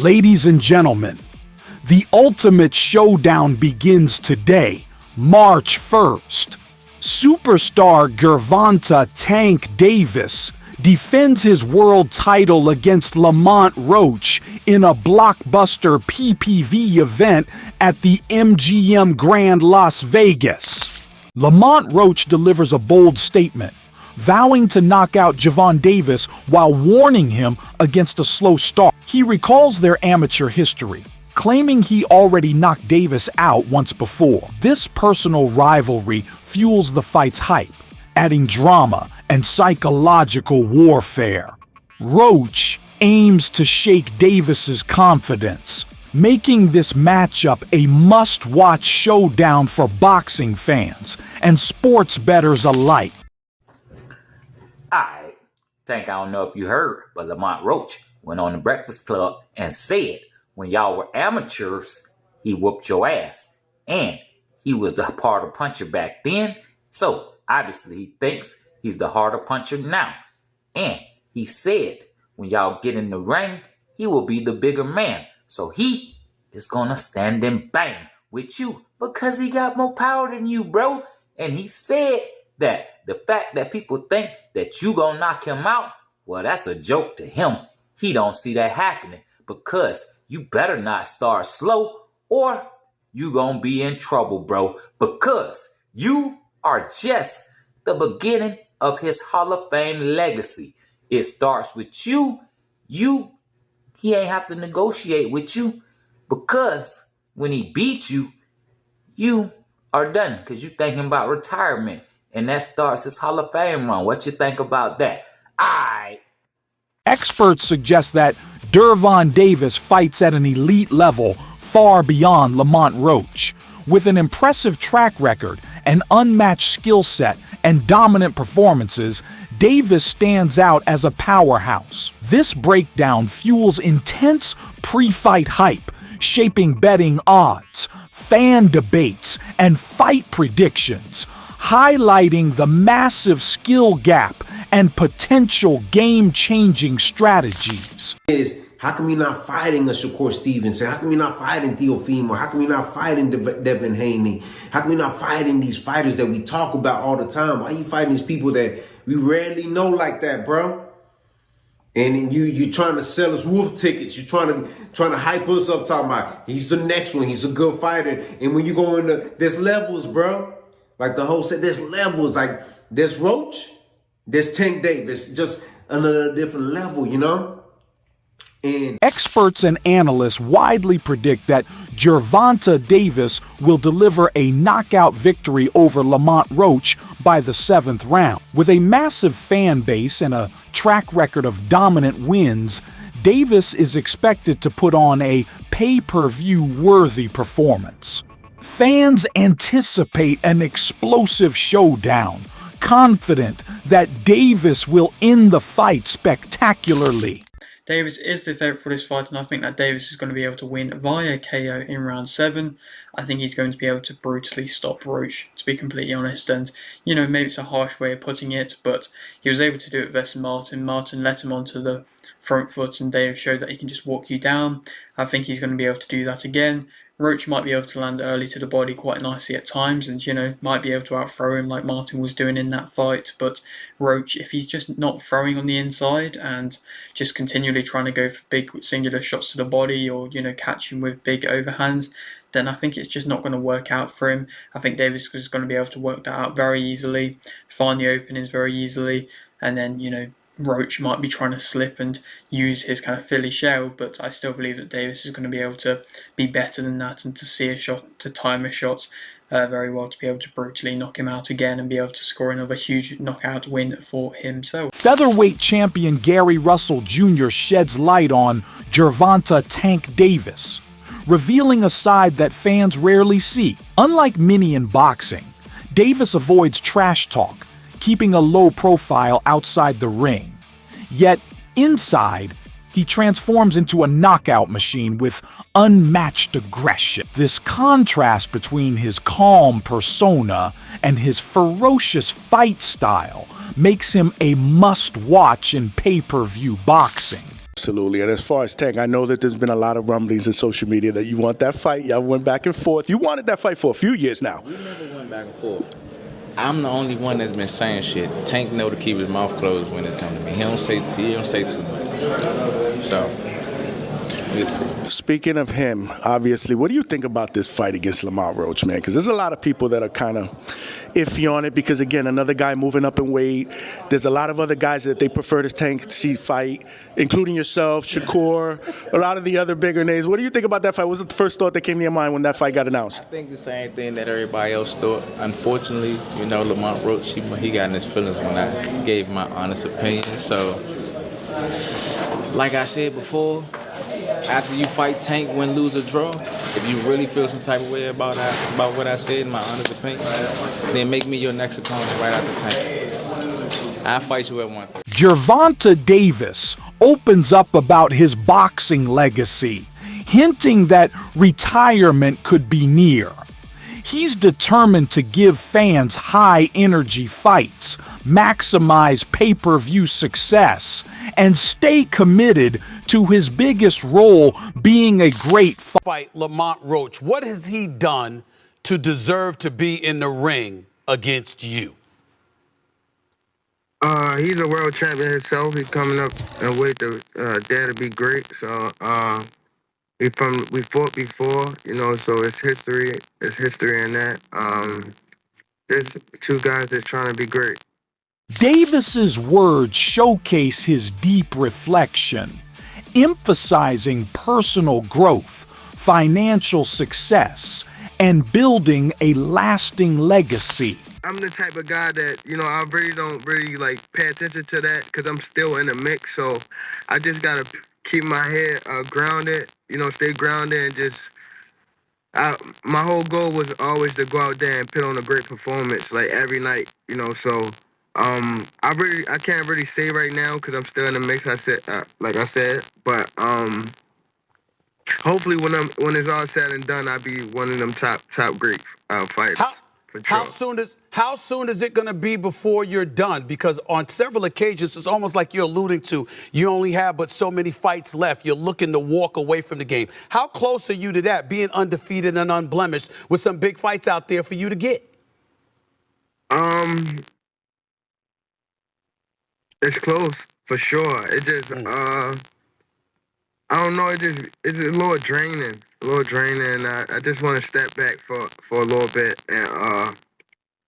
Ladies and gentlemen, the ultimate showdown begins today, March 1st. Superstar Gervonta "Tank" Davis defends his world title against Lamont Roach in a blockbuster PPV event at the MGM Grand Las Vegas. Lamont Roach delivers a bold statement, vowing to knock out Gervonta Davis while warning him against a slow start. He recalls their amateur history, claiming he already knocked Davis out once before. This personal rivalry fuels the fight's hype, adding drama and psychological warfare. Roach aims to shake Davis's confidence, making this matchup a must-watch showdown for boxing fans and sports bettors alike. Alright, Tank, I don't know if you heard, but Lamont Roach went on the Breakfast Club and said when y'all were amateurs, he whooped your ass. And he was the harder puncher back then, so obviously he thinks he's the harder puncher now. And he said when y'all get in the ring, he will be the bigger man. So he is gonna stand and bang with you because he got more power than you, bro. And he said that the fact that people think that you gonna knock him out, well, that's a joke to him. He don't see that happening because you better not start slow or you gonna be in trouble, bro, because you are just the beginning of his Hall of Fame legacy. It starts with you. He ain't have to negotiate with you because when he beats you, you are done because you thinking about retirement. And that starts his Hall of Fame run. What you think about that? Aight. Experts suggest that Gervonta Davis fights at an elite level far beyond Lamont Roach. With an impressive track record, an unmatched skill set, and dominant performances, Davis stands out as a powerhouse. This breakdown fuels intense pre-fight hype, shaping betting odds, fan debates, and fight predictions, highlighting the massive skill gap and potential game-changing strategies. How come you're not fighting a Shakur Stevenson? How come you're not fighting Teofimo? How come you're not fighting Devin Haney? How come you're not fighting these fighters that we talk about all the time? Why are you fighting these people that we rarely know like that, bro? And you're trying to sell us wolf tickets. You're trying to hype us up, talking about he's the next one. He's a good fighter. And when you go into, there's levels, bro. Like the whole set, there's levels. Like there's Roach, there's Tank Davis, just another different level, you know? And experts and analysts widely predict that Gervonta Davis will deliver a knockout victory over Lamont Roach by the 7th round. With a massive fan base and a track record of dominant wins, Davis is expected to put on a pay-per-view worthy performance. Fans anticipate an explosive showdown, confident that Davis will end the fight spectacularly. Davis is the favourite for this fight, and I think that Davis is going to be able to win via KO in round 7. I think he's going to be able to brutally stop Roach, to be completely honest. And, you know, maybe it's a harsh way of putting it, but he was able to do it versus Martin. Martin let him onto the front foot, and Davis showed that he can just walk you down. I think he's going to be able to do that again. Roach might be able to land early to the body quite nicely at times and, you know, might be able to outthrow him like Martin was doing in that fight. But Roach, if he's just not throwing on the inside and just continually trying to go for big singular shots to the body or, you know, catch him with big overhands, then I think it's just not going to work out for him. I think Davis is going to be able to work that out very easily, find the openings very easily, and then, you know, Roach might be trying to slip and use his kind of Philly shell, but I still believe that Davis is going to be able to be better than that and to see a shot, to time a shot very well, to be able to brutally knock him out again and be able to score another huge knockout win for himself. Featherweight champion Gary Russell Jr. sheds light on Gervonta "Tank" Davis, revealing a side that fans rarely see. Unlike many in boxing, Davis avoids trash talk, keeping a low profile outside the ring. Yet, inside, he transforms into a knockout machine with unmatched aggression. This contrast between his calm persona and his ferocious fight style makes him a must-watch in pay-per-view boxing. Absolutely. And as far as Tank, I know that there's been a lot of rumblings in social media that you want that fight. Y'all went back and forth. You wanted that fight for a few years now. We never went back and forth. I'm the only one that's been saying shit. Tank know to keep his mouth closed when it comes to me. He don't say too much. So. Speaking of him, obviously, what do you think about this fight against Lamont Roach, man? Because there's a lot of people that are kind of iffy on it because, again, another guy moving up in weight. There's a lot of other guys that they prefer to Tank see fight, including yourself, Shakur, a lot of the other bigger names. What do you think about that fight? What was the first thought that came to your mind when that fight got announced? I think the same thing that everybody else thought. Unfortunately, Lamont Roach, he got in his feelings when I gave my honest opinion. So, like I said before, after you fight Tank, win, lose, or draw, if you really feel some type of way about what I said, in my honest opinion, then make me your next opponent right after Tank. I'll fight you at one. Gervonta Davis opens up about his boxing legacy, hinting that retirement could be near. He's determined to give fans high-energy fights, maximize pay-per-view success, and stay committed to his biggest role being a great fight. Lamont Roach, what has he done to deserve to be in the ring against you? He's a world champion himself. He's coming up and weight to dare to be great. So we fought before, so it's history. It's history in that. There's two guys that's trying to be great. Davis's words showcase his deep reflection, emphasizing personal growth, financial success, and building a lasting legacy. I'm the type of guy that, I really don't pay attention to that because I'm still in the mix. So I just got to keep my head grounded, stay grounded and just, my whole goal was always to go out there and put on a great performance like every night, so I can't really say right now because I'm still in the mix. Like I said, but hopefully when it's all said and done, I'll be one of them top great fighters. For sure. How soon is it going to be before you're done? Because on several occasions, it's almost like you're alluding to, you only have but so many fights left. You're looking to walk away from the game. How close are you to that, being undefeated and unblemished with some big fights out there for you to get? It's close for sure. It just I don't know. It's a little draining. I just want to step back for a little bit and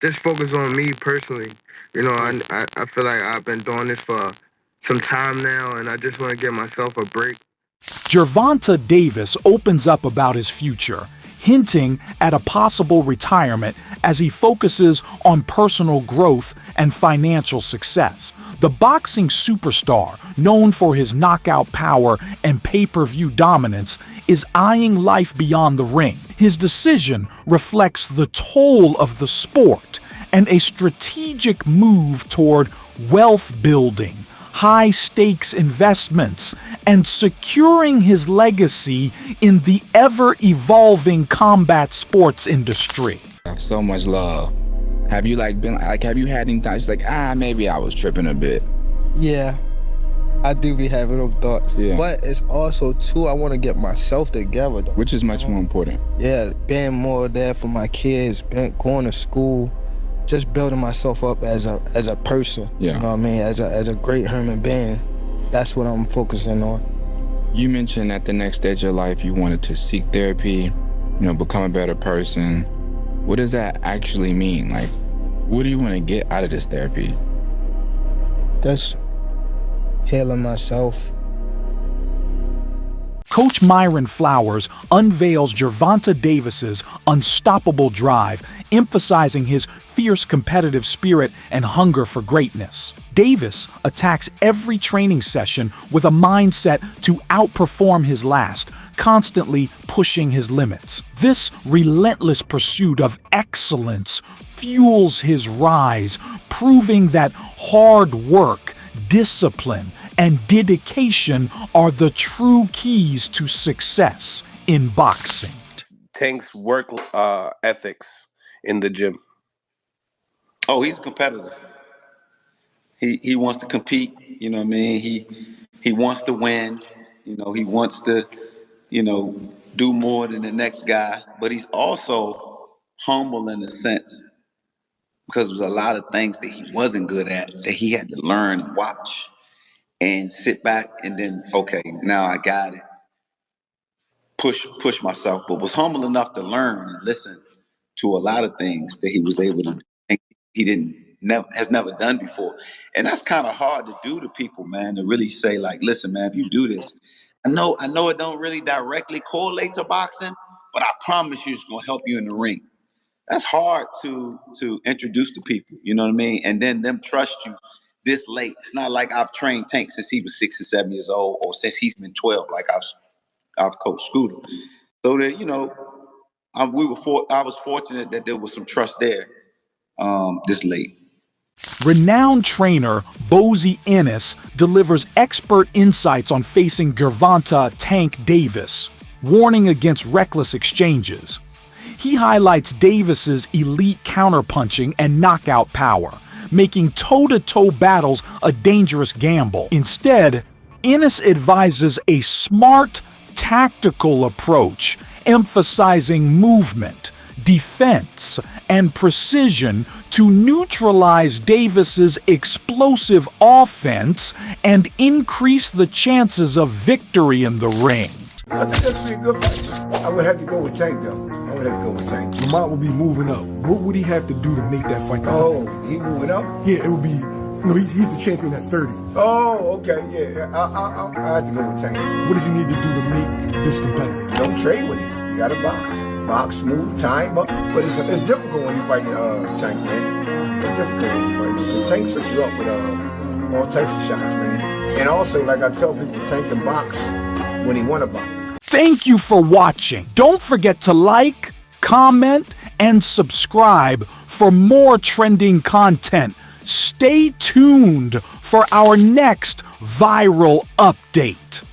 just focus on me personally. I feel like I've been doing this for some time now, and I just want to give myself a break. Gervonta Davis opens up about his future, hinting at a possible retirement as he focuses on personal growth and financial success. The boxing superstar, known for his knockout power and pay-per-view dominance, is eyeing life beyond the ring. His decision reflects the toll of the sport and a strategic move toward wealth building, high-stakes investments, and securing his legacy in the ever-evolving combat sports industry. I have so much love. Have you have you had any times like, maybe I was tripping a bit? Yeah, I do be having those thoughts. Yeah. But it's also, too, I want to get myself together, though. Which is much more important. Yeah, being more there for my kids, going to school, just building myself up as a person. Yeah. You know what I mean? As a great human being. That's what I'm focusing on. You mentioned at the next stage of your life you wanted to seek therapy, become a better person. What does that actually mean? Like, what do you want to get out of this therapy? Just healing myself. Coach Myron Flowers unveils Gervonta Davis's unstoppable drive, emphasizing his fierce competitive spirit and hunger for greatness. Davis attacks every training session with a mindset to outperform his last, constantly pushing his limits. This relentless pursuit of excellence fuels his rise, proving that hard work, discipline, and dedication are the true keys to success in boxing. Tank's work ethics in the gym. Oh, he's a competitor. He wants to compete. You know what I mean? he wants to win. You know, he wants to, you know, do more than the next guy, but he's also humble in a sense because there's a lot of things that he wasn't good at that he had to learn and watch and sit back and then, okay, now I got it. Push myself, but was humble enough to learn and listen to a lot of things that he was able to do. He has never done before. And that's kind of hard to do to people, man, to really say, like, listen, man, if you do this, I know it don't really directly correlate to boxing, but I promise you it's gonna help you in the ring. That's hard to introduce to people, you know what I mean? And then them trust you this late. It's not like I've trained Tank since he was 6 or 7 years old, or since he's been 12, like I've coached Scooter. So that, you know, I was fortunate that there was some trust there this late. Renowned trainer Bozy Ennis delivers expert insights on facing Gervonta Tank Davis, warning against reckless exchanges. He highlights Davis's elite counterpunching and knockout power, making toe-to-toe battles a dangerous gamble. Instead, Ennis advises a smart, tactical approach, emphasizing movement, defense, and precision to neutralize Davis's explosive offense and increase the chances of victory in the ring. I think that'd be a good fight. I would have to go with Tank, though. I would have to go with Tank. Lamont would be moving up. What would he have to do to make that fight? Oh, he moving up? Yeah, it would be. No, he's the champion at 30. Oh, okay, yeah. I have to go with Tank. What does he need to do to make this competitive? Don't trade with him. You got to box, move, time up. But it's difficult when you fight Tank, man. It's difficult when you fight him. Because Tank sets you up with all types of shots, man. And also, like I tell people, Tank can box when he want to box. Thank you for watching. Don't forget to like, comment, and subscribe for more trending content. Stay tuned for our next viral update.